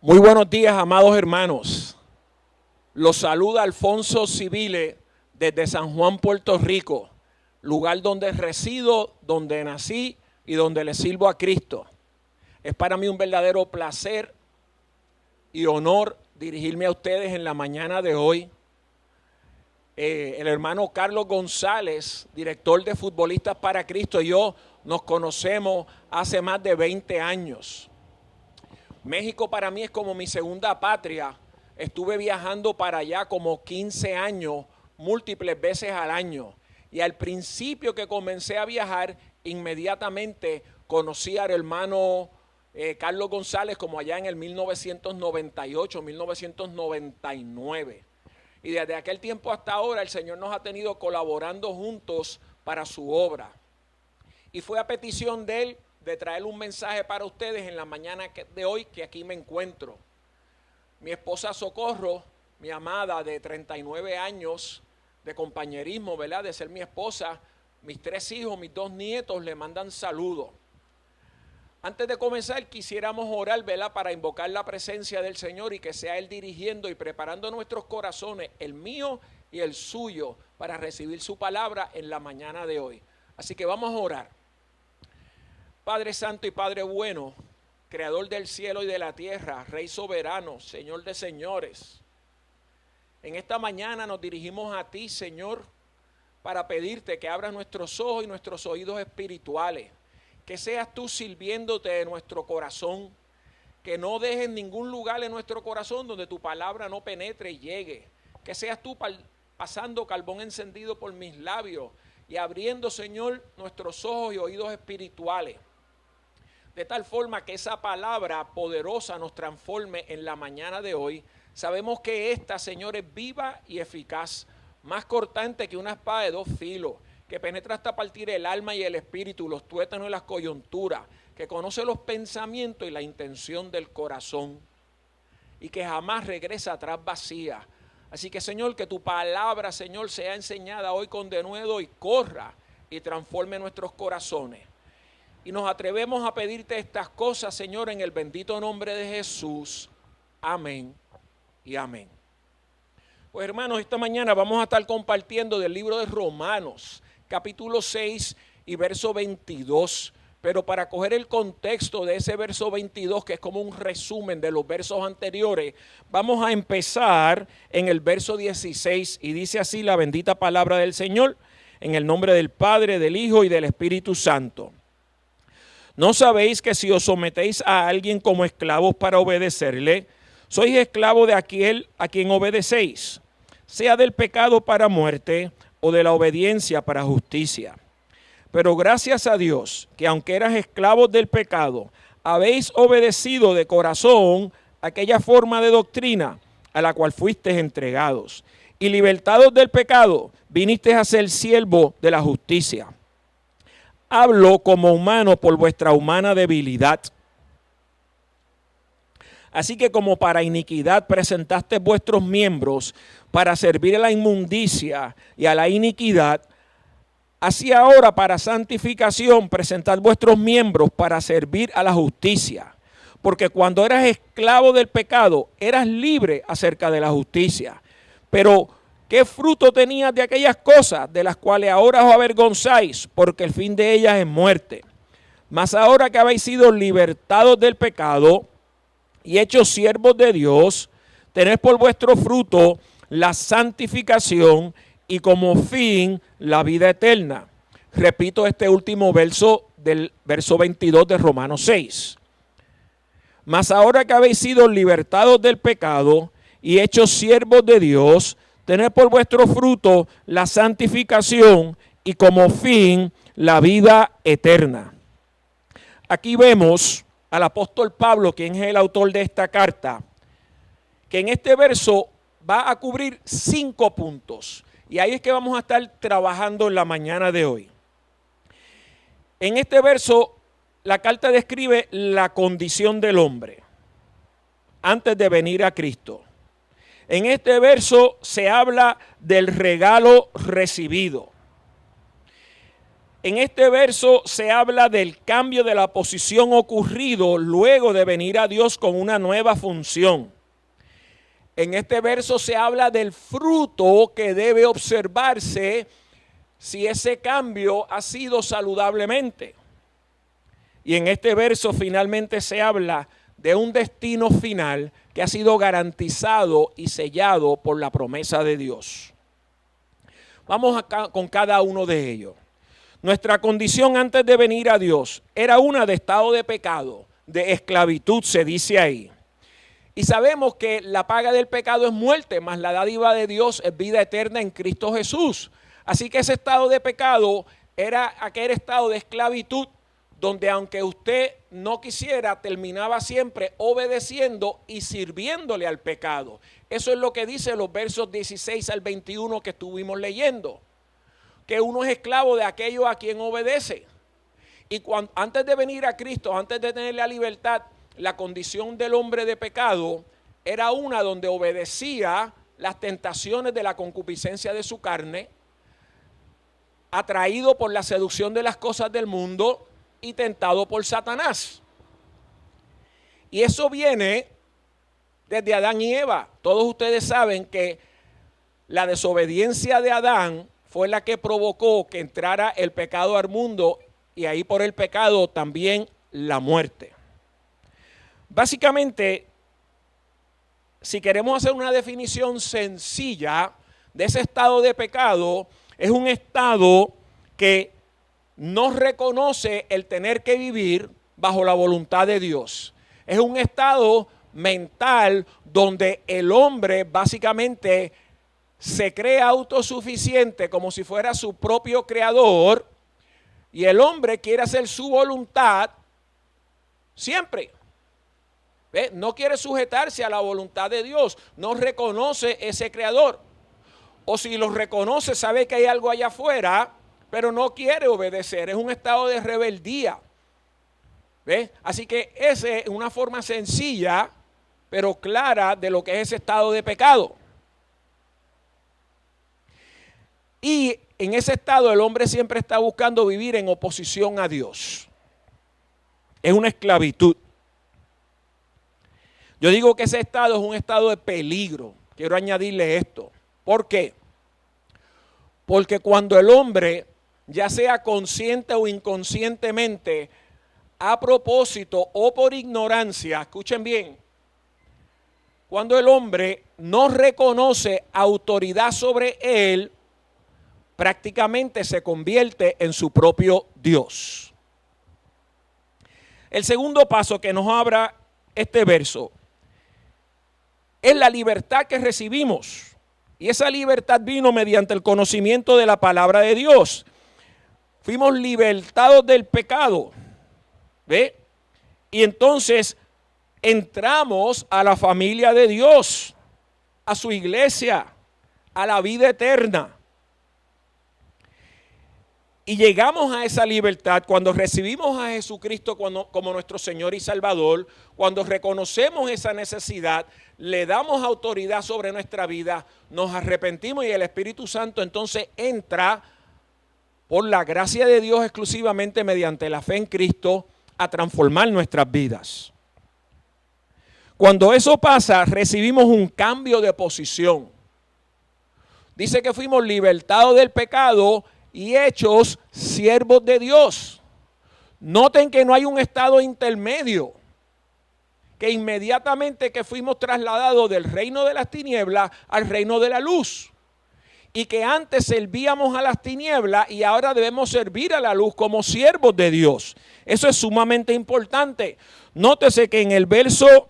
Muy buenos días, amados hermanos. Los saluda Alfonso Civile desde San Juan, Puerto Rico, lugar donde resido, donde nací y donde le sirvo a Cristo. Es para mí un verdadero placer y honor dirigirme a ustedes en la mañana de hoy. El hermano Carlos González, director de Futbolistas para Cristo, y yo nos conocemos hace más de 20 años. México para mí es como mi segunda patria. Estuve viajando para allá como 15 años, múltiples veces al año. Y al principio que comencé a viajar, inmediatamente conocí al hermano Carlos González como allá en el 1998, 1999. Y desde aquel tiempo hasta ahora el Señor nos ha tenido colaborando juntos para su obra. Y fue a petición de Él de traer un mensaje para ustedes en la mañana de hoy que aquí me encuentro. Mi esposa Socorro, mi amada de 39 años de compañerismo, ¿verdad? De ser mi esposa, mis 3 hijos, mis 2 nietos le mandan saludos. Antes de comenzar quisiéramos orar, ¿verdad? Para invocar la presencia del Señor y que sea Él dirigiendo y preparando nuestros corazones, el mío y el suyo, para recibir su palabra en la mañana de hoy. Así que vamos a orar. Padre Santo y Padre bueno, Creador del cielo y de la tierra, Rey soberano, Señor de señores. En esta mañana nos dirigimos a ti, Señor, para pedirte que abras nuestros ojos y nuestros oídos espirituales. Que seas tú sirviéndote de nuestro corazón. Que no dejes ningún lugar en nuestro corazón donde tu palabra no penetre y llegue. Que seas tú pasando carbón encendido por mis labios y abriendo, Señor, nuestros ojos y oídos espirituales. De tal forma que esa palabra poderosa nos transforme en la mañana de hoy. Sabemos que esta, Señor, es viva y eficaz, más cortante que una espada de 2 filos, que penetra hasta partir el alma y el espíritu, los tuétanos y las coyunturas, que conoce los pensamientos y la intención del corazón, y que jamás regresa atrás vacía. Así que, Señor, que tu palabra, Señor, sea enseñada hoy con denuedo y corra y transforme nuestros corazones. Y nos atrevemos a pedirte estas cosas, Señor, en el bendito nombre de Jesús. Amén y amén. Pues, hermanos, esta mañana vamos a estar compartiendo del libro de Romanos, capítulo 6 y verso 22. Pero para coger el contexto de ese verso 22, que es como un resumen de los versos anteriores, vamos a empezar en el verso 16 y dice así la bendita palabra del Señor, en el nombre del Padre, del Hijo y del Espíritu Santo. ¿No sabéis que si os sometéis a alguien como esclavos para obedecerle, sois esclavos de aquel a quien obedecéis, sea del pecado para muerte o de la obediencia para justicia? Pero gracias a Dios, que aunque eras esclavos del pecado, habéis obedecido de corazón aquella forma de doctrina a la cual fuisteis entregados, y libertados del pecado, vinisteis a ser siervos de la justicia. Hablo como humano por vuestra humana debilidad. Así que como para iniquidad presentaste vuestros miembros para servir a la inmundicia y a la iniquidad, así ahora para santificación presentad vuestros miembros para servir a la justicia. Porque cuando eras esclavo del pecado, eras libre acerca de la justicia. Pero ¿qué fruto tenías de aquellas cosas de las cuales ahora os avergonzáis? Porque el fin de ellas es muerte. Mas ahora que habéis sido libertados del pecado y hechos siervos de Dios, tened por vuestro fruto la santificación y como fin la vida eterna. Repito este último verso del verso 22 de Romanos 6. Mas ahora que habéis sido libertados del pecado y hechos siervos de Dios, tened por vuestro fruto la santificación y como fin la vida eterna. Aquí vemos al apóstol Pablo, quien es el autor de esta carta, que en este verso va a cubrir 5 puntos. Y ahí es que vamos a estar trabajando en la mañana de hoy. En este verso, la carta describe la condición del hombre antes de venir a Cristo. En este verso se habla del regalo recibido. En este verso se habla del cambio de la posición ocurrido luego de venir a Dios con una nueva función. En este verso se habla del fruto que debe observarse si ese cambio ha sido saludablemente. Y en este verso finalmente se habla de un destino final que ha sido garantizado y sellado por la promesa de Dios. Vamos acá con cada uno de ellos. Nuestra condición antes de venir a Dios era una de estado de pecado, de esclavitud, se dice ahí. Y sabemos que la paga del pecado es muerte, mas la dádiva de Dios es vida eterna en Cristo Jesús. Así que ese estado de pecado era aquel estado de esclavitud donde aunque usted no quisiera, terminaba siempre obedeciendo y sirviéndole al pecado. Eso es lo que dice los versos 16 al 21 que estuvimos leyendo. Que uno es esclavo de aquello a quien obedece. Y antes de venir a Cristo, antes de tener la libertad, la condición del hombre de pecado era una donde obedecía las tentaciones de la concupiscencia de su carne, atraído por la seducción de las cosas del mundo y tentado por Satanás. Y eso viene desde Adán y Eva. Todos ustedes saben que la desobediencia de Adán fue la que provocó que entrara el pecado al mundo y ahí por el pecado también la muerte. Básicamente, si queremos hacer una definición sencilla de ese estado de pecado, es un estado que no reconoce el tener que vivir bajo la voluntad de Dios. Es un estado mental donde el hombre básicamente se cree autosuficiente como si fuera su propio creador y el hombre quiere hacer su voluntad siempre. ¿Ve? No quiere sujetarse a la voluntad de Dios, no reconoce ese creador. O si lo reconoce, sabe que hay algo allá afuera, pero no quiere obedecer. Es un estado de rebeldía. ¿Ve? Así que esa es una forma sencilla, pero clara de lo que es ese estado de pecado. Y en ese estado el hombre siempre está buscando vivir en oposición a Dios. Es una esclavitud. Yo digo que ese estado es un estado de peligro. Quiero añadirle esto. ¿Por qué? Porque cuando el hombre, ya sea consciente o inconscientemente, a propósito o por ignorancia, escuchen bien, cuando el hombre no reconoce autoridad sobre él, prácticamente se convierte en su propio Dios. El segundo paso que nos abra este verso es la libertad que recibimos. Y esa libertad vino mediante el conocimiento de la palabra de Dios. Fuimos libertados del pecado. ¿Ve? Y entonces entramos a la familia de Dios, a su iglesia, a la vida eterna. Y llegamos a esa libertad cuando recibimos a Jesucristo como nuestro Señor y Salvador, cuando reconocemos esa necesidad, le damos autoridad sobre nuestra vida, nos arrepentimos y el Espíritu Santo entonces entra por la gracia de Dios exclusivamente mediante la fe en Cristo a transformar nuestras vidas. Cuando eso pasa, recibimos un cambio de posición. Dice que fuimos libertados del pecado y hechos siervos de Dios. Noten que no hay un estado intermedio, que inmediatamente que fuimos trasladados del reino de las tinieblas al reino de la luz, y que antes servíamos a las tinieblas y ahora debemos servir a la luz como siervos de Dios. Eso es sumamente importante. Nótese que en el verso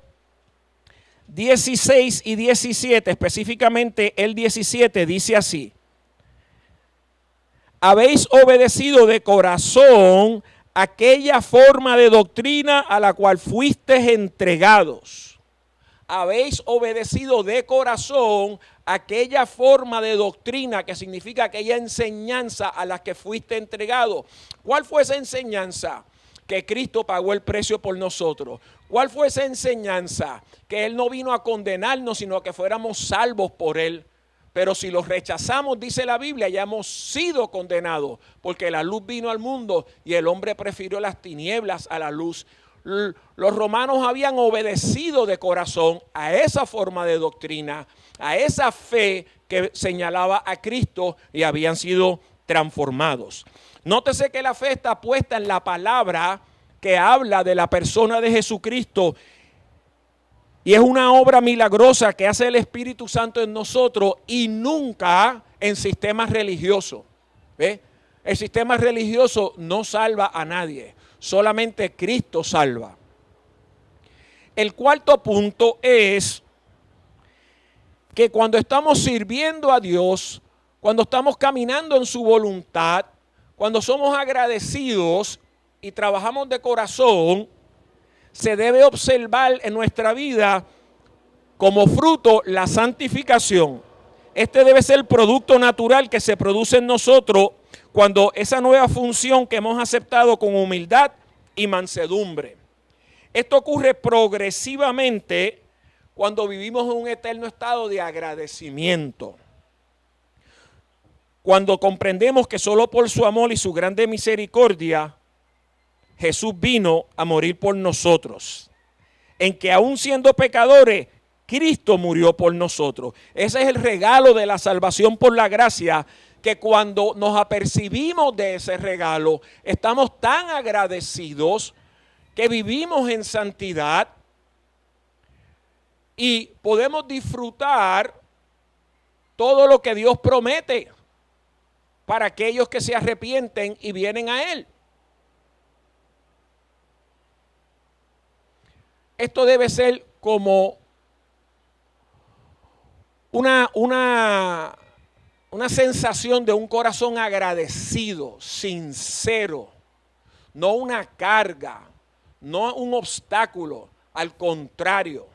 16 y 17, específicamente el 17, dice así: habéis obedecido de corazón aquella forma de doctrina a la cual fuisteis entregados. Habéis obedecido de corazón aquella forma de doctrina, que significa aquella enseñanza a la que fuiste entregado. ¿Cuál fue esa enseñanza? Que Cristo pagó el precio por nosotros. ¿Cuál fue esa enseñanza? Que Él no vino a condenarnos, sino que fuéramos salvos por Él. Pero si los rechazamos, dice la Biblia, ya hemos sido condenados, porque la luz vino al mundo y el hombre prefirió las tinieblas a la luz. Los romanos habían obedecido de corazón a esa forma de doctrina, a esa fe que señalaba a Cristo, y habían sido transformados. Nótese que la fe está puesta en la palabra que habla de la persona de Jesucristo, y es una obra milagrosa que hace el Espíritu Santo en nosotros y nunca en sistemas religiosos. ¿Ve? El sistema religioso no salva a nadie, solamente Cristo salva. El cuarto punto es que cuando estamos sirviendo a Dios, cuando estamos caminando en su voluntad, cuando somos agradecidos y trabajamos de corazón, se debe observar en nuestra vida como fruto la santificación. Este debe ser el producto natural que se produce en nosotros cuando esa nueva función que hemos aceptado con humildad y mansedumbre. Esto ocurre progresivamente cuando vivimos en un eterno estado de agradecimiento. Cuando comprendemos que solo por su amor y su grande misericordia Jesús vino a morir por nosotros, en que aún siendo pecadores, Cristo murió por nosotros. Ese es el regalo de la salvación por la gracia, que cuando nos apercibimos de ese regalo, estamos tan agradecidos que vivimos en santidad y podemos disfrutar todo lo que Dios promete para aquellos que se arrepienten y vienen a Él. Esto debe ser como una sensación de un corazón agradecido, sincero, no una carga, no un obstáculo, al contrario.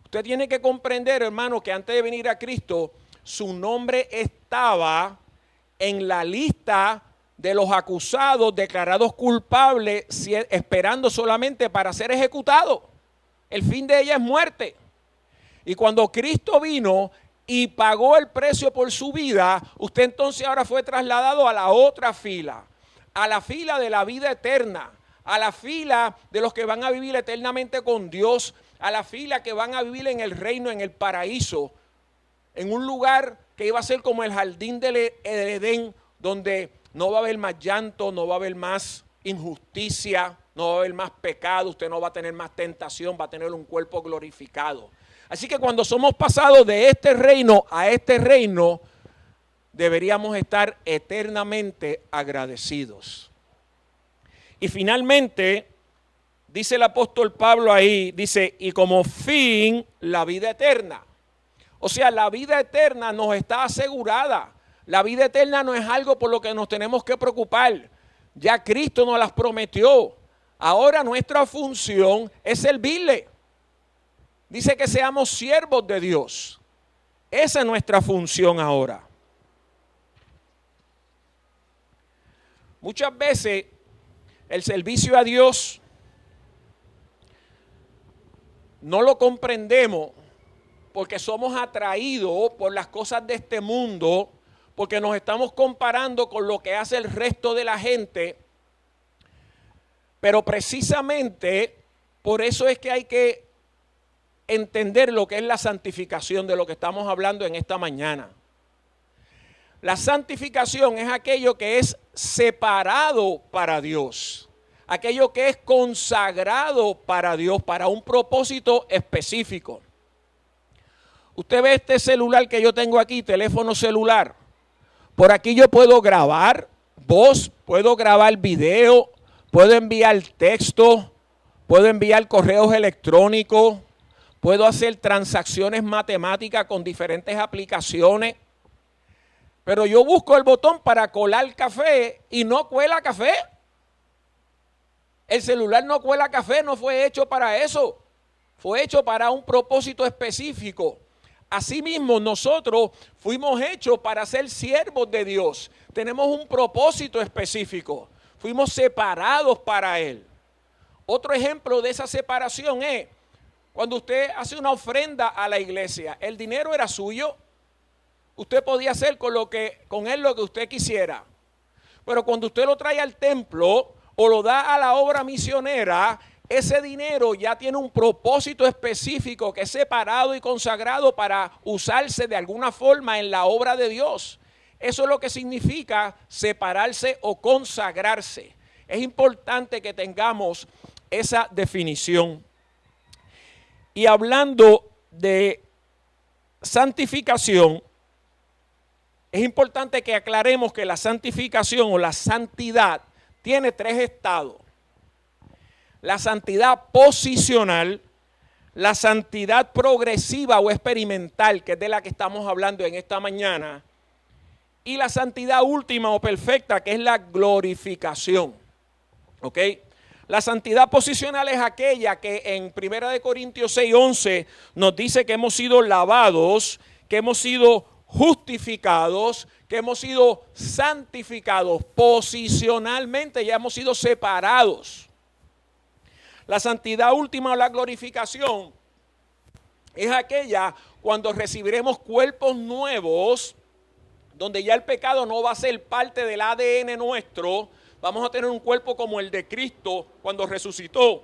Usted tiene que comprender, hermano, que antes de venir a Cristo, su nombre estaba en la lista de los acusados declarados culpables, esperando solamente para ser ejecutados. El fin de ella es muerte. Y cuando Cristo vino y pagó el precio por su vida, usted entonces ahora fue trasladado a la otra fila, a la fila de la vida eterna, a la fila de los que van a vivir eternamente con Dios, a la fila que van a vivir en el reino, en el paraíso, en un lugar que iba a ser como el jardín del Edén, donde no va a haber más llanto, no va a haber más injusticia, no va a haber más pecado, usted no va a tener más tentación, va a tener un cuerpo glorificado. Así que cuando somos pasados de este reino a este reino, deberíamos estar eternamente agradecidos. Y finalmente, dice el apóstol Pablo ahí, dice, y como fin, la vida eterna. O sea, la vida eterna nos está asegurada. La vida eterna no es algo por lo que nos tenemos que preocupar. Ya Cristo nos las prometió. Ahora nuestra función es servirle. Dice que seamos siervos de Dios. Esa es nuestra función ahora. Muchas veces el servicio a Dios no lo comprendemos porque somos atraídos por las cosas de este mundo, porque nos estamos comparando con lo que hace el resto de la gente. Pero precisamente por eso es que hay que entender lo que es la santificación, de lo que estamos hablando en esta mañana. La santificación es aquello que es separado para Dios, aquello que es consagrado para Dios, para un propósito específico. Usted ve este celular que yo tengo aquí, teléfono celular. Por aquí yo puedo grabar voz, puedo grabar video, puedo enviar texto, puedo enviar correos electrónicos, puedo hacer transacciones matemáticas con diferentes aplicaciones. Pero yo busco el botón para colar café y no cuela café. El celular no cuela café, no fue hecho para eso. Fue hecho para un propósito específico. Asimismo, nosotros fuimos hechos para ser siervos de Dios. Tenemos un propósito específico. Fuimos separados para Él. Otro ejemplo de esa separación es cuando usted hace una ofrenda a la iglesia. El dinero era suyo. usted podía hacer con él lo que usted quisiera. Pero cuando usted lo trae al templo o lo da a la obra misionera, ese dinero ya tiene un propósito específico que es separado y consagrado para usarse de alguna forma en la obra de Dios. Eso es lo que significa separarse o consagrarse. Es importante que tengamos esa definición. Y hablando de santificación, es importante que aclaremos que la santificación o la santidad tiene 3 estados. La santidad posicional, la santidad progresiva o experimental, que es de la que estamos hablando en esta mañana, y la santidad última o perfecta, que es la glorificación. ¿Ok? La santidad posicional es aquella que en 1 Corintios 6:11 nos dice que hemos sido lavados, que hemos sido justificados, que hemos sido santificados. Posicionalmente ya hemos sido separados. La santidad última o la glorificación es aquella cuando recibiremos cuerpos nuevos, donde ya el pecado no va a ser parte del ADN nuestro. Vamos a tener un cuerpo como el de Cristo cuando resucitó.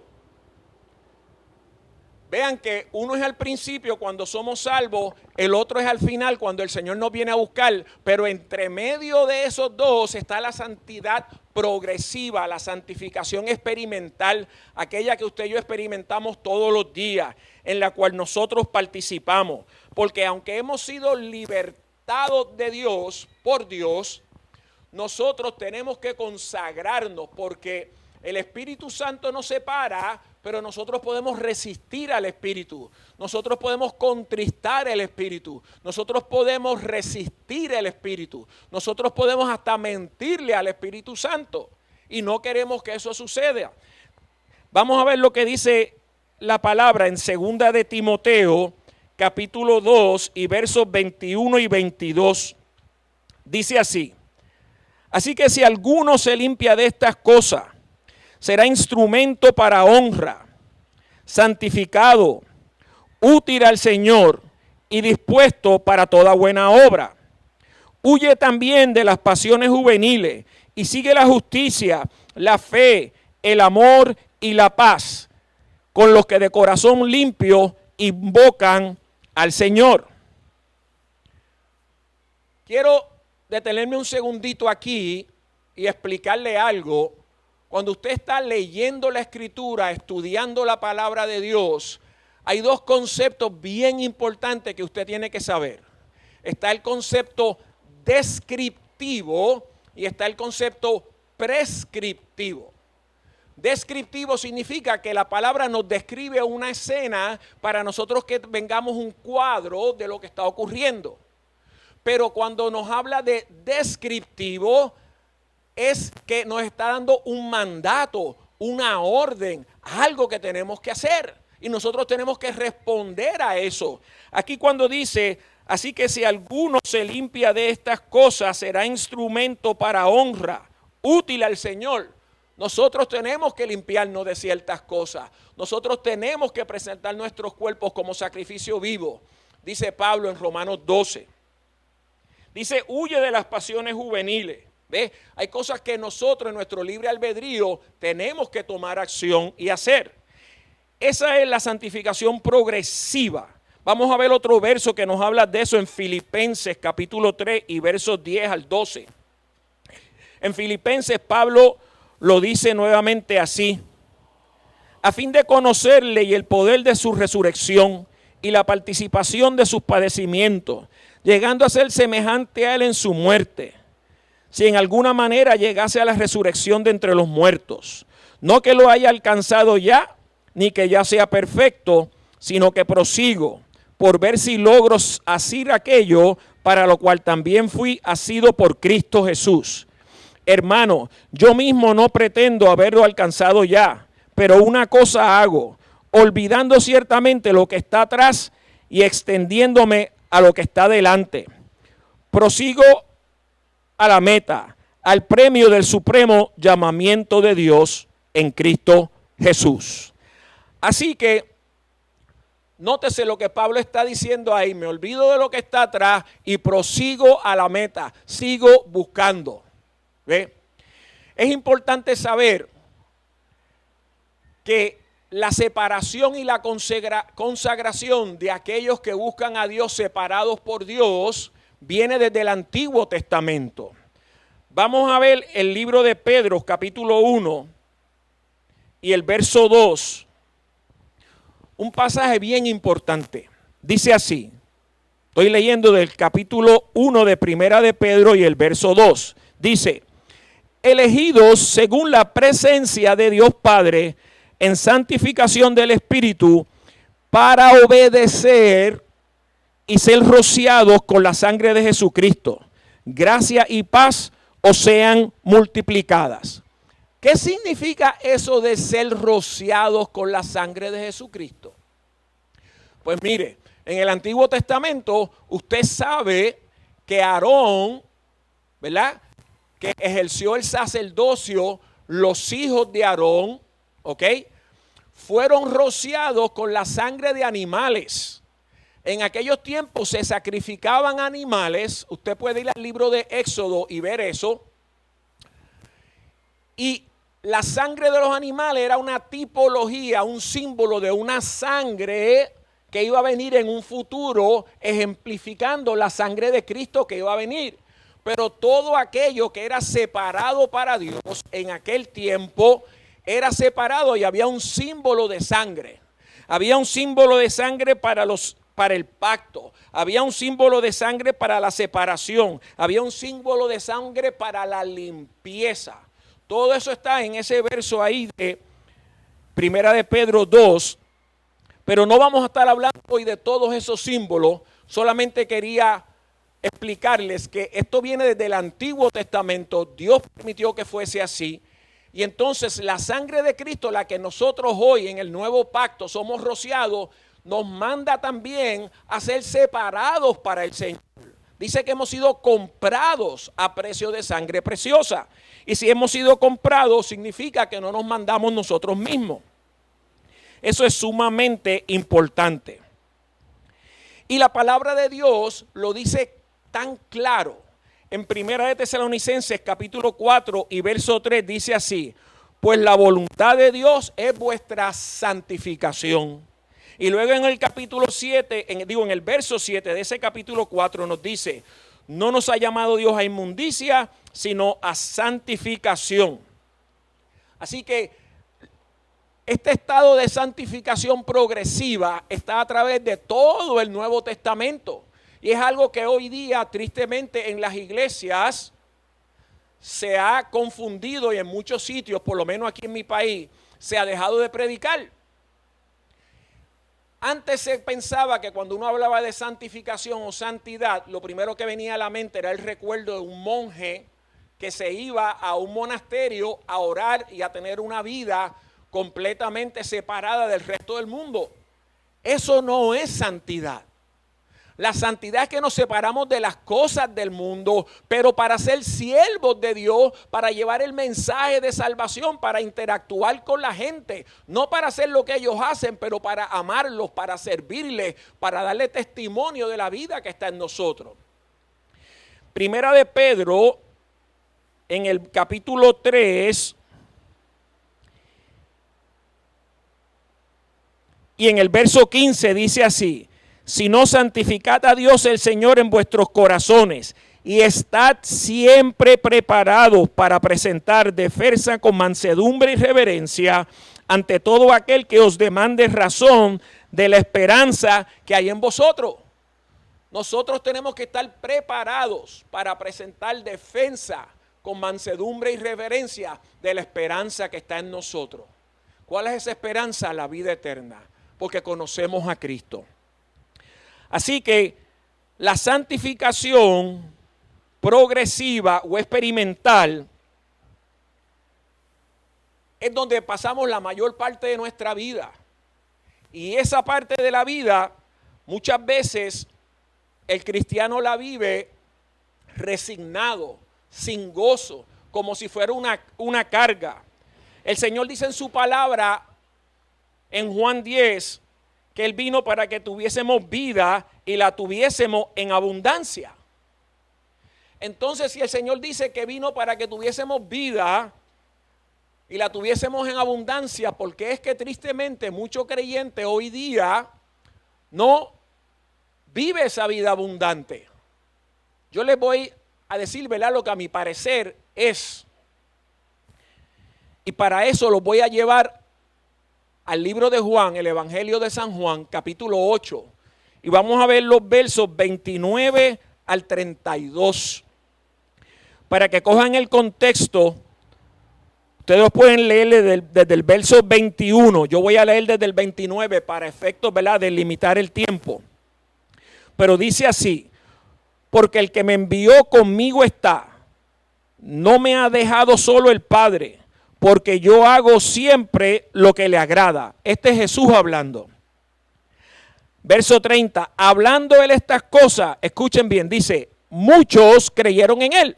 Vean que uno es al principio cuando somos salvos, el otro es al final cuando el Señor nos viene a buscar, pero entre medio de esos dos está la santidad progresiva, la santificación experimental, aquella que usted y yo experimentamos todos los días, en la cual nosotros participamos, porque aunque hemos sido libertados de Dios, por Dios, nosotros tenemos que consagrarnos, porque el Espíritu Santo nos separa, pero nosotros podemos resistir al Espíritu. Nosotros podemos contristar el Espíritu. Nosotros podemos resistir el Espíritu. Nosotros podemos hasta mentirle al Espíritu Santo. Y no queremos que eso suceda. Vamos a ver lo que dice la palabra en 2 de Timoteo, capítulo 2 y versos 21 y 22. Dice así: así que si alguno se limpia de estas cosas, será instrumento para honra, santificado, útil al Señor y dispuesto para toda buena obra. Huye también de las pasiones juveniles y sigue la justicia, la fe, el amor y la paz, con los que de corazón limpio invocan al Señor. Quiero detenerme un segundito aquí y explicarle algo. Cuando usted está leyendo la Escritura, estudiando la palabra de Dios, hay 2 conceptos bien importantes que usted tiene que saber. Está el concepto descriptivo y está el concepto prescriptivo. Descriptivo significa que la palabra nos describe una escena para nosotros que tengamos un cuadro de lo que está ocurriendo. Pero cuando nos habla de descriptivo, es que nos está dando un mandato, una orden, algo que tenemos que hacer. Y nosotros tenemos que responder a eso. Aquí cuando dice, así que si alguno se limpia de estas cosas, será instrumento para honra, útil al Señor. Nosotros tenemos que limpiarnos de ciertas cosas. Nosotros tenemos que presentar nuestros cuerpos como sacrificio vivo. Dice Pablo en Romanos 12. Dice, huye de las pasiones juveniles. ¿Ve? Hay cosas que nosotros en nuestro libre albedrío tenemos que tomar acción y hacer. Esa es la santificación progresiva. Vamos a ver otro verso que nos habla de eso en Filipenses capítulo 3 y versos 10 al 12. En Filipenses Pablo lo dice nuevamente así: a fin de conocerle y el poder de su resurrección y la participación de sus padecimientos, llegando a ser semejante a él en su muerte, si en alguna manera llegase a la resurrección de entre los muertos. No que lo haya alcanzado ya, ni que ya sea perfecto, sino que prosigo, por ver si logro asir aquello para lo cual también fui asido por Cristo Jesús. Hermano, yo mismo no pretendo haberlo alcanzado ya, pero una cosa hago, olvidando ciertamente lo que está atrás y extendiéndome a lo que está delante. Prosigo a la meta, al premio del supremo llamamiento de Dios en Cristo Jesús. Así que nótese lo que Pablo está diciendo ahí. Me olvido de lo que está atrás y prosigo a la meta. Sigo buscando. ¿Ve? Es importante saber que la separación y la consagración de aquellos que buscan a Dios separados por Dios viene desde el Antiguo Testamento. Vamos a ver el libro de Pedro, capítulo 1 y el verso 2. Un pasaje bien importante. Dice así. Estoy leyendo del capítulo 1 de Primera de Pedro y el verso 2. Dice: elegidos según la presencia de Dios Padre en santificación del Espíritu para obedecer y ser rociados con la sangre de Jesucristo. Gracia y paz os sean multiplicadas. ¿Qué significa eso de ser rociados con la sangre de Jesucristo? Pues mire, en el Antiguo Testamento usted sabe que Aarón, ¿verdad?, que ejerció el sacerdocio, los hijos de Aarón, ¿ok?, fueron rociados con la sangre de animales. En aquellos tiempos se sacrificaban animales. Usted puede ir al libro de Éxodo y ver eso. Y la sangre de los animales era una tipología, un símbolo de una sangre que iba a venir en un futuro, ejemplificando la sangre de Cristo que iba a venir. Pero todo aquello que era separado para Dios en aquel tiempo era separado y había un símbolo de sangre. Había un símbolo de sangre para el pacto. Había un símbolo de sangre para la separación. Había un símbolo de sangre para la limpieza. Todo eso está en ese verso ahí de Primera de Pedro 2. Pero no vamos a estar hablando hoy de todos esos símbolos. Solamente quería explicarles que esto viene desde el Antiguo Testamento. Dios permitió que fuese así. Y entonces la sangre de Cristo, la que nosotros hoy en el nuevo pacto somos rociados, nos manda también a ser separados para el Señor. Dice que hemos sido comprados a precio de sangre preciosa. Y si hemos sido comprados, significa que no nos mandamos nosotros mismos. Eso es sumamente importante. Y la palabra de Dios lo dice tan claro. En Primera de Tesalonicenses capítulo 4 y verso 3 dice así: pues la voluntad de Dios es vuestra santificación. Y luego en el capítulo 7, en el verso 7 de ese capítulo 4 nos dice: no nos ha llamado Dios a inmundicia, sino a santificación. Así que este estado de santificación progresiva está a través de todo el Nuevo Testamento. Y es algo que hoy día, tristemente, en las iglesias se ha confundido y en muchos sitios, por lo menos aquí en mi país, se ha dejado de predicar. Antes se pensaba que cuando uno hablaba de santificación o santidad, lo primero que venía a la mente era el recuerdo de un monje que se iba a un monasterio a orar y a tener una vida completamente separada del resto del mundo. Eso no es santidad. La santidad es que nos separamos de las cosas del mundo, pero para ser siervos de Dios, para llevar el mensaje de salvación, para interactuar con la gente, no para hacer lo que ellos hacen, pero para amarlos, para servirles, para darle testimonio de la vida que está en nosotros. Primera de Pedro, en el capítulo 3, y en el verso 15 dice así: sino santificad a Dios el Señor en vuestros corazones y estad siempre preparados para presentar defensa con mansedumbre y reverencia ante todo aquel que os demande razón de la esperanza que hay en vosotros. Nosotros tenemos que estar preparados para presentar defensa con mansedumbre y reverencia de la esperanza que está en nosotros. ¿Cuál es esa esperanza? La vida eterna, porque conocemos a Cristo. Así que la santificación progresiva o experimental es donde pasamos la mayor parte de nuestra vida. Y esa parte de la vida, muchas veces el cristiano la vive resignado, sin gozo, como si fuera una carga. El Señor dice en su palabra, en Juan 10, que Él vino para que tuviésemos vida y la tuviésemos en abundancia. Entonces, si el Señor dice que vino para que tuviésemos vida y la tuviésemos en abundancia, porque es que tristemente muchos creyentes hoy día no vive esa vida abundante. Yo les voy a decir, ¿verdad?, lo que a mi parecer es. Y para eso los voy a llevar al libro de Juan, el Evangelio de San Juan, capítulo 8. Y vamos a ver los versos 29 al 32. Para que cojan el contexto, ustedes lo pueden leer desde el verso 21. Yo voy a leer desde el 29 para efectos, ¿verdad?, de limitar el tiempo. Pero dice así: porque el que me envió conmigo está, no me ha dejado solo el Padre, porque yo hago siempre lo que le agrada. Este es Jesús hablando. Verso 30, hablando él estas cosas, escuchen bien, dice, muchos creyeron en él.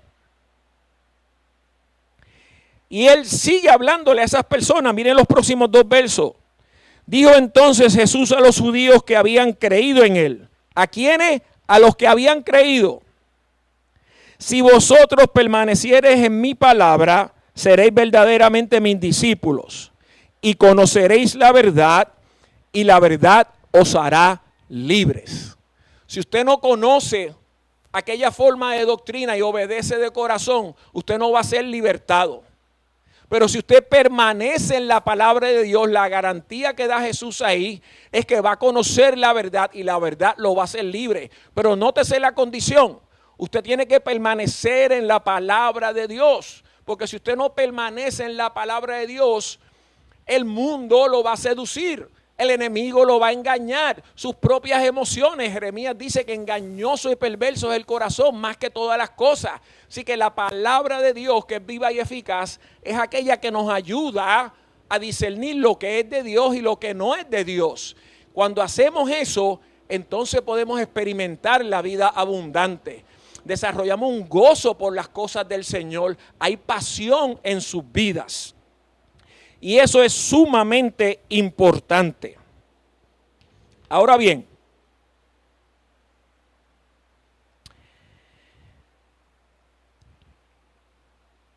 Y él sigue hablándole a esas personas. Miren los próximos dos versos. Dijo entonces Jesús a los judíos que habían creído en él. ¿A quiénes? A los que habían creído. Si vosotros permaneciereis en mi palabra, seréis verdaderamente mis discípulos. Y conoceréis la verdad, y la verdad os hará libres. Si usted no conoce aquella forma de doctrina y obedece de corazón, usted no va a ser libertado. Pero si usted permanece en la palabra de Dios, la garantía que da Jesús ahí es que va a conocer la verdad y la verdad lo va a hacer libre. Pero nótese la condición. Usted tiene que permanecer en la palabra de Dios. Porque si usted no permanece en la palabra de Dios, el mundo lo va a seducir. El enemigo lo va a engañar, sus propias emociones. Jeremías dice que engañoso y perverso es el corazón más que todas las cosas. Así que la palabra de Dios, que es viva y eficaz, es aquella que nos ayuda a discernir lo que es de Dios y lo que no es de Dios. Cuando hacemos eso, entonces podemos experimentar la vida abundante. Desarrollamos un gozo por las cosas del Señor. Hay pasión en sus vidas. Y eso es sumamente importante. Ahora bien,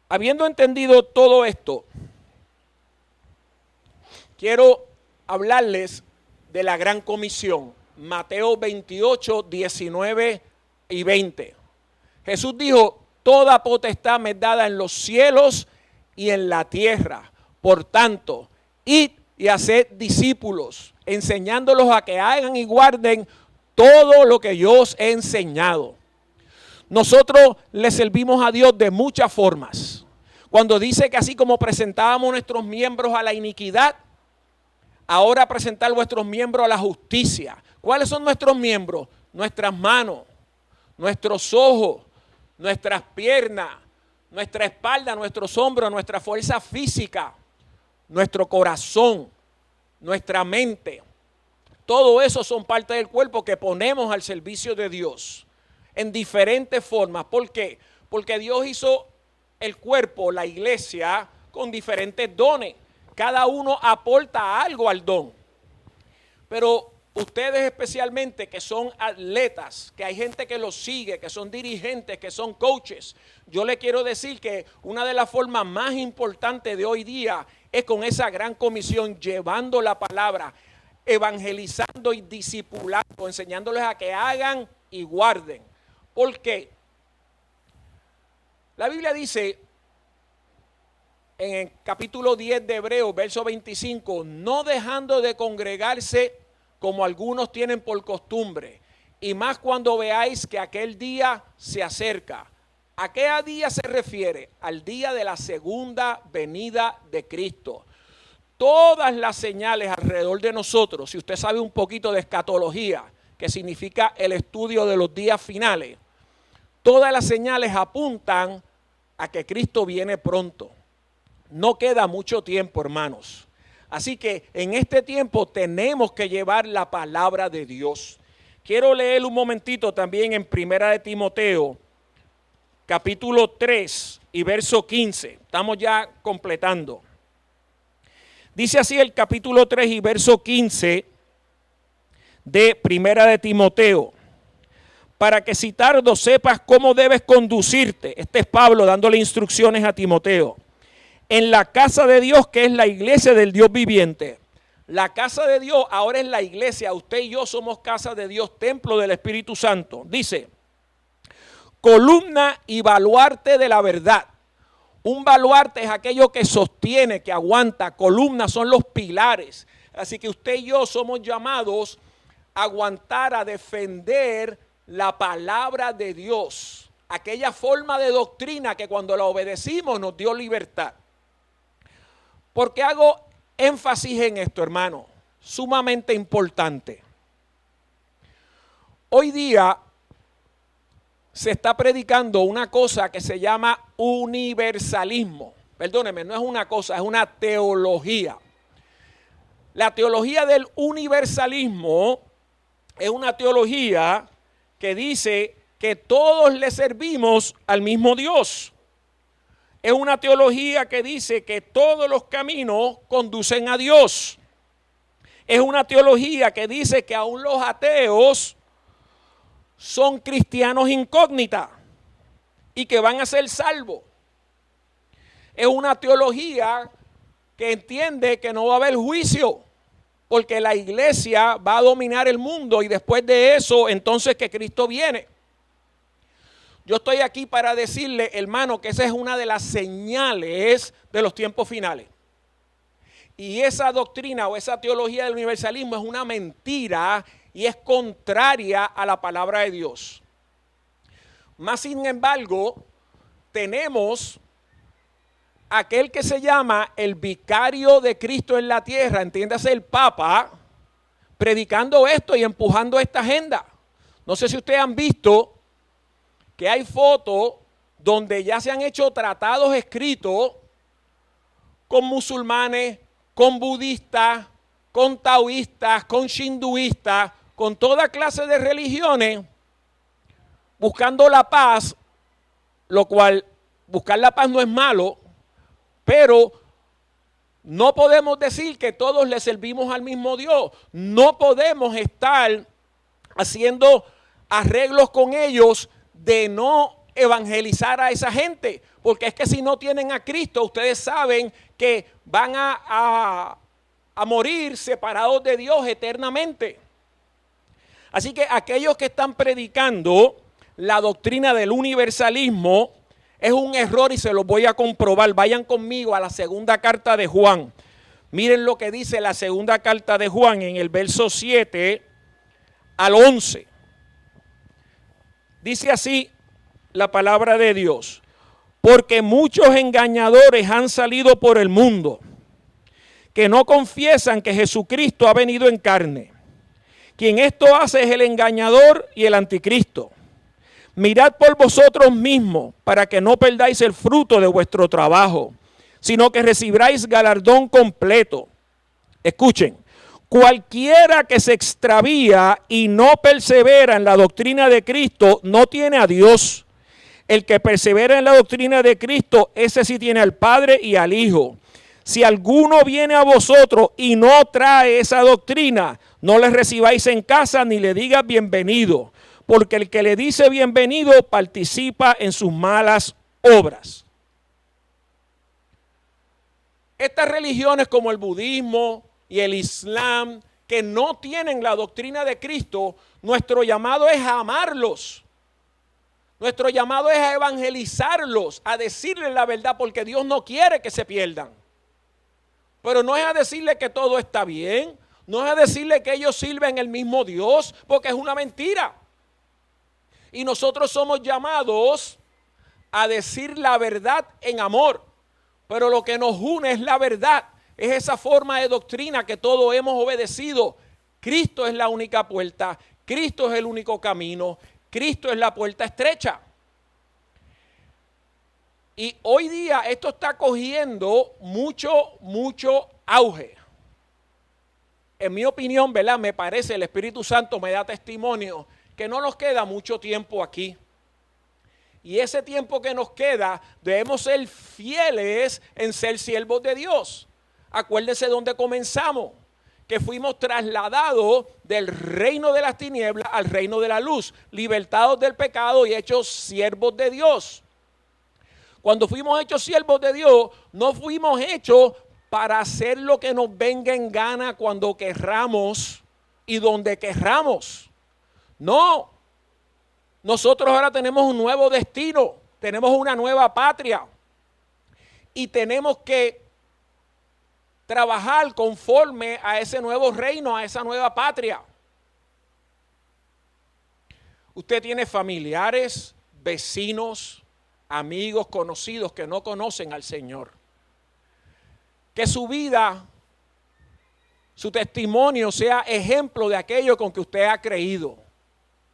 habiendo entendido todo esto, quiero hablarles de la gran comisión. Mateo 28, 19 y 20. Jesús dijo, toda potestad me es dada en los cielos y en la tierra. Por tanto, id y haced discípulos, enseñándolos a que hagan y guarden todo lo que yo os he enseñado. Nosotros le servimos a Dios de muchas formas. Cuando dice que así como presentábamos nuestros miembros a la iniquidad, ahora presentar vuestros miembros a la justicia. ¿Cuáles son nuestros miembros? Nuestras manos, nuestros ojos, nuestras piernas, nuestra espalda, nuestros hombros, nuestra fuerza física, nuestro corazón, nuestra mente. Todo eso son parte del cuerpo que ponemos al servicio de Dios en diferentes formas. ¿Por qué? Porque Dios hizo el cuerpo, la iglesia, con diferentes dones. Cada uno aporta algo al don. Pero ustedes especialmente que son atletas, que hay gente que los sigue, que son dirigentes, que son coaches, yo le quiero decir que una de las formas más importantes de hoy día es con esa gran comisión, llevando la palabra, evangelizando y discipulando, enseñándoles a que hagan y guarden. ¿Por qué? La Biblia dice en el capítulo 10 de Hebreos, verso 25, no dejando de congregarse como algunos tienen por costumbre, y más cuando veáis que aquel día se acerca. ¿A qué día se refiere? Al día de la segunda venida de Cristo. Todas las señales alrededor de nosotros, si usted sabe un poquito de escatología, que significa el estudio de los días finales, todas las señales apuntan a que Cristo viene pronto. No queda mucho tiempo, hermanos. Así que en este tiempo tenemos que llevar la palabra de Dios. Quiero leer un momentito también en Primera de Timoteo, capítulo 3 y verso 15. Estamos ya completando. Dice así el capítulo 3 y verso 15. de Primera de Timoteo, para que si tardo sepas cómo debes conducirte. Este es Pablo dándole instrucciones a Timoteo. En la casa de Dios, que es la iglesia del Dios viviente. La casa de Dios ahora es la iglesia. Usted y yo somos casa de Dios, templo del Espíritu Santo. Dice, columna y baluarte de la verdad. Un baluarte es aquello que sostiene, que aguanta. Columnas son los pilares. Así que usted y yo somos llamados a aguantar, a defender la palabra de Dios. Aquella forma de doctrina que cuando la obedecimos nos dio libertad. ¿Por qué hago énfasis en esto, hermano? Sumamente importante. Hoy día se está predicando una cosa que se llama universalismo. Perdóneme, no es una cosa, es una teología. La teología del universalismo es una teología que dice que todos le servimos al mismo Dios. Es una teología que dice que todos los caminos conducen a Dios. Es una teología que dice que aún los ateos son cristianos incógnitas y que van a ser salvos. Es una teología que entiende que no va a haber juicio, porque la iglesia va a dominar el mundo y después de eso, entonces que Cristo viene. Yo estoy aquí para decirle, hermano, que esa es una de las señales de los tiempos finales. Y esa doctrina o esa teología del universalismo es una mentira y es contraria a la palabra de Dios. Más sin embargo, tenemos aquel que se llama el vicario de Cristo en la tierra, entiéndase el Papa, predicando esto y empujando esta agenda. No sé si ustedes han visto que hay fotos donde ya se han hecho tratados escritos con musulmanes, con budistas, con taoístas, con hinduistas, con toda clase de religiones, buscando la paz, lo cual buscar la paz no es malo, pero no podemos decir que todos le servimos al mismo Dios. No podemos estar haciendo arreglos con ellos de no evangelizar a esa gente, porque es que si no tienen a Cristo, ustedes saben que van a morir separados de Dios eternamente. Así que aquellos que están predicando la doctrina del universalismo es un error y se los voy a comprobar. Vayan conmigo a la segunda carta de Juan. Miren lo que dice la segunda carta de Juan en el verso 7 al 11. Dice así la palabra de Dios: porque muchos engañadores han salido por el mundo, que no confiesan que Jesucristo ha venido en carne. Quien esto hace es el engañador y el anticristo. Mirad por vosotros mismos, para que no perdáis el fruto de vuestro trabajo, sino que recibáis galardón completo. Escuchen. Cualquiera que se extravía y no persevera en la doctrina de Cristo no tiene a Dios. El que persevera en la doctrina de Cristo, ese sí tiene al Padre y al Hijo. Si alguno viene a vosotros y no trae esa doctrina, no le recibáis en casa ni le digas bienvenido, porque el que le dice bienvenido participa en sus malas obras. Estas religiones como el budismo y el Islam, que no tienen la doctrina de Cristo, nuestro llamado es a amarlos. Nuestro llamado es a evangelizarlos, a decirles la verdad, porque Dios no quiere que se pierdan. Pero no es a decirle que todo está bien, no es a decirle que ellos sirven el mismo Dios, porque es una mentira. Y nosotros somos llamados a decir la verdad en amor, pero lo que nos une es la verdad. Es esa forma de doctrina que todos hemos obedecido. Cristo es la única puerta, Cristo es el único camino, Cristo es la puerta estrecha. Y hoy día esto está cogiendo mucho auge. En mi opinión, ¿verdad? Me parece, el Espíritu Santo me da testimonio que no nos queda mucho tiempo aquí. Y ese tiempo que nos queda, debemos ser fieles en ser siervos de Dios. Acuérdese dónde comenzamos, que fuimos trasladados del reino de las tinieblas al reino de la luz, libertados del pecado y hechos siervos de Dios. Cuando fuimos hechos siervos de Dios, no fuimos hechos para hacer lo que nos venga en gana cuando querramos y donde querramos. No, nosotros ahora tenemos un nuevo destino, tenemos una nueva patria y tenemos que trabajar conforme a ese nuevo reino, a esa nueva patria. Usted tiene familiares, vecinos, amigos, conocidos que no conocen al Señor. Que su vida, su testimonio sea ejemplo de aquello con que usted ha creído.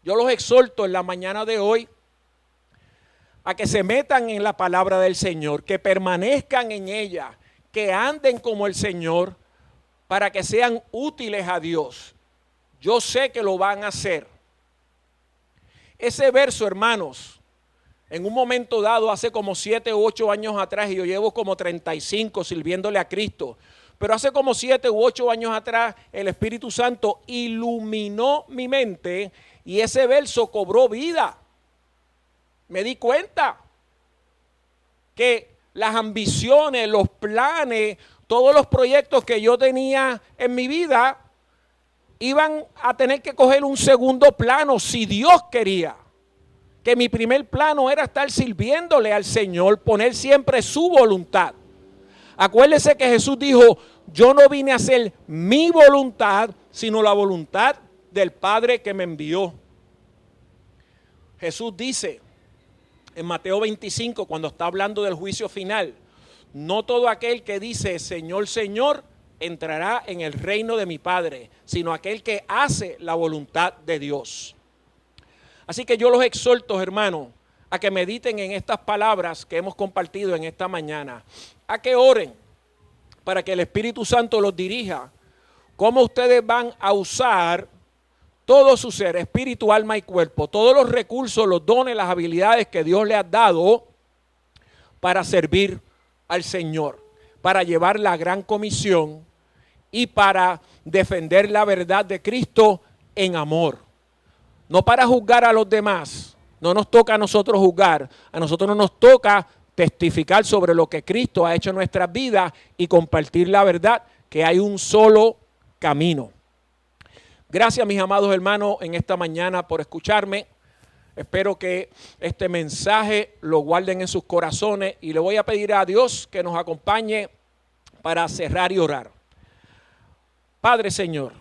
Yo los exhorto en la mañana de hoy a que se metan en la palabra del Señor, que permanezcan en ella, que anden como el Señor para que sean útiles a Dios. Yo sé que lo van a hacer. Ese verso, hermanos, en un momento dado, hace como 7 u 8 años atrás, y yo llevo como 35 sirviéndole a Cristo, pero hace como 7 u 8 años atrás, el Espíritu Santo iluminó mi mente y ese verso cobró vida. Me di cuenta que las ambiciones, los planes, todos los proyectos que yo tenía en mi vida iban a tener que coger un segundo plano si Dios quería. Que mi primer plano era estar sirviéndole al Señor, poner siempre su voluntad. Acuérdese que Jesús dijo, yo no vine a hacer mi voluntad, sino la voluntad del Padre que me envió. Jesús dice en Mateo 25, cuando está hablando del juicio final, no todo aquel que dice Señor, Señor, entrará en el reino de mi Padre, sino aquel que hace la voluntad de Dios. Así que yo los exhorto, hermanos, a que mediten en estas palabras que hemos compartido en esta mañana, a que oren para que el Espíritu Santo los dirija, cómo ustedes van a usar todo su ser, espíritu, alma y cuerpo, todos los recursos, los dones, las habilidades que Dios le ha dado para servir al Señor, para llevar la gran comisión y para defender la verdad de Cristo en amor. No para juzgar a los demás, no nos toca a nosotros juzgar, a nosotros no nos toca testificar sobre lo que Cristo ha hecho en nuestras vidas y compartir la verdad, que hay un solo camino. Gracias, mis amados hermanos, en esta mañana por escucharme. Espero que este mensaje lo guarden en sus corazones y le voy a pedir a Dios que nos acompañe para cerrar y orar. Padre Señor,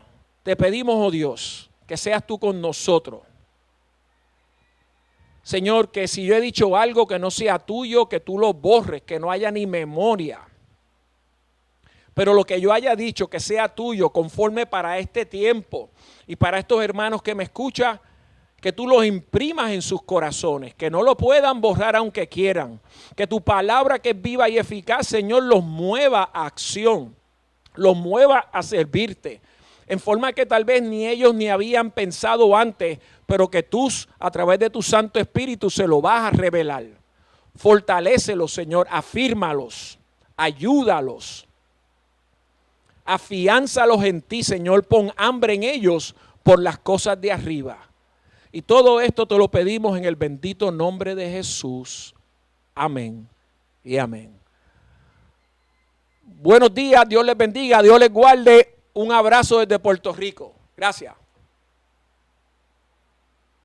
te pedimos, oh Dios, que seas tú con nosotros. Señor, que si yo he dicho algo que no sea tuyo, que tú lo borres, que no haya ni memoria. Pero lo que yo haya dicho que sea tuyo, conforme para este tiempo y para estos hermanos que me escuchan, que tú los imprimas en sus corazones, que no lo puedan borrar aunque quieran. Que tu palabra que es viva y eficaz, Señor, los mueva a acción, los mueva a servirte. En forma que tal vez ni ellos ni habían pensado antes, pero que tú a través de tu Santo Espíritu se lo vas a revelar. Fortalécelos, Señor, afírmalos, ayúdalos. Afiánzalos en ti, Señor, pon hambre en ellos por las cosas de arriba. Y todo esto te lo pedimos en el bendito nombre de Jesús. Amén y amén. Buenos días, Dios les bendiga, Dios les guarde. Un abrazo desde Puerto Rico. Gracias.